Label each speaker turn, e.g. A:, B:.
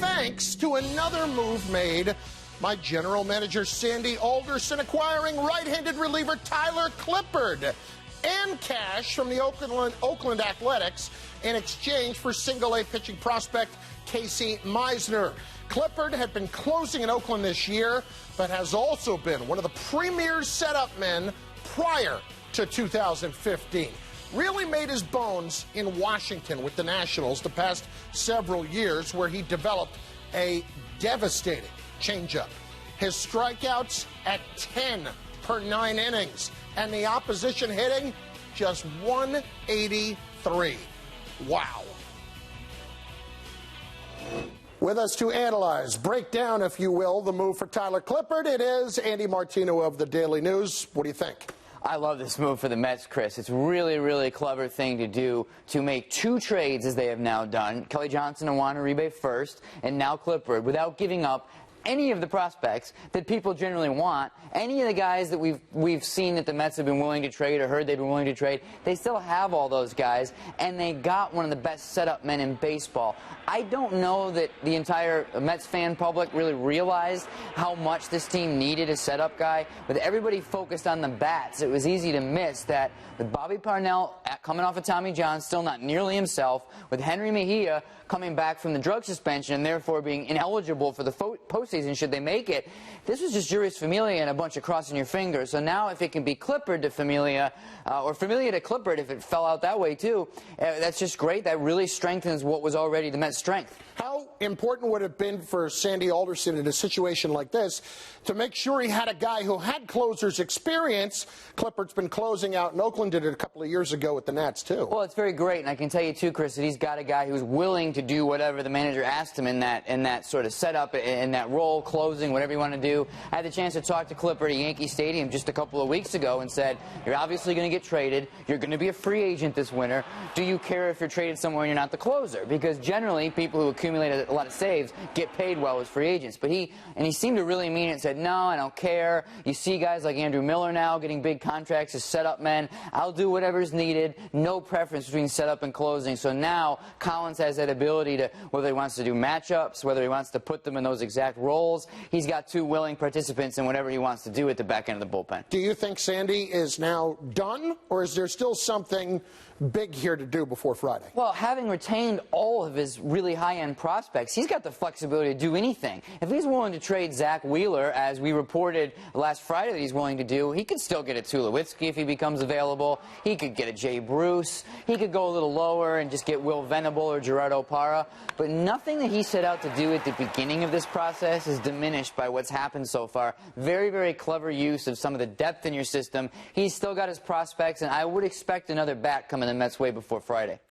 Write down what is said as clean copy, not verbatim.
A: thanks to another move made by general manager Sandy Alderson acquiring right-handed reliever Tyler Clippard and cash from the Oakland Athletics in exchange for single-A pitching prospect Casey Meisner. Clippard had been closing in Oakland this year, but has also been one of the premier setup men prior to 2015. Really made his bones in Washington with the Nationals the past several years, where he developed a devastating changeup. His strikeouts at 10 per 9 innings, and the opposition hitting just 183. Wow. With us to analyze, break down, if you will, the move for Tyler Clippard, it is Andy Martino of the Daily News. What do you think?
B: I love this move for the Mets, Chris. It's really, really clever thing to do to make 2 trades, as they have now done. Kelly Johnson and Juan Uribe first, and now Clippard, without giving up any of the prospects that people generally want. Any of the guys that we've seen that the Mets have been willing to trade or heard they've been willing to trade, they still have all those guys, and they got one of the best setup men in baseball. I don't know that the entire Mets fan public really realized how much this team needed a setup guy. With everybody focused on the bats, it was easy to miss that with Bobby Parnell coming off of Tommy John, still not nearly himself, with Henry Mejia coming back from the drug suspension and therefore being ineligible for the postseason should they make it. This was just Juris Familia and a bunch of crossing your fingers. So now if it can be Clippard to Familia, or Familia to Clippard if it fell out that way too, that's just great. That really strengthens what was already the Mets' strength.
A: How important would it have been for Sandy Alderson in a situation like this to make sure he had a guy who had closer's experience? Clippard's been closing out in Oakland, did it a couple of years ago with the Nats too.
B: Well, it's very great, and I can tell you too, Chris, that he's got a guy who's willing to do whatever the manager asked him in that sort of setup, in that role, closing, whatever you want to do. I had the chance to talk to Clippard at Yankee Stadium just a couple of weeks ago and said, you're obviously going to get traded. You're going to be a free agent this winter. Do you care if you're traded somewhere and you're not the closer? Because generally, people who accumulate a lot of saves get paid well as free agents. But he seemed to really mean it and said, no, I don't care. You see guys like Andrew Miller now getting big contracts as setup men. I'll do whatever's needed. No preference between setup and closing. So now Collins has that ability to, whether he wants to do matchups, whether he wants to put them in those exact roles, he's got 2 willing participants in whatever he wants to do at the back end of the bullpen.
A: Do you think Sandy is now done, or is there still something big here to do before Friday?
B: Well, having retained all of his really high-end prospects, he's got the flexibility to do anything. If he's willing to trade Zach Wheeler, as we reported last Friday that he's willing to do, he could still get a Tulowitzki if he becomes available. He could get a Jay Bruce. He could go a little lower and just get Will Venable or Gerardo Parra. But nothing that he set out to do at the beginning of this process is diminished by what's happened so far. Very, very clever use of some of the depth in your system. He's still got his prospects, and I would expect another bat coming the Mets' way before Friday.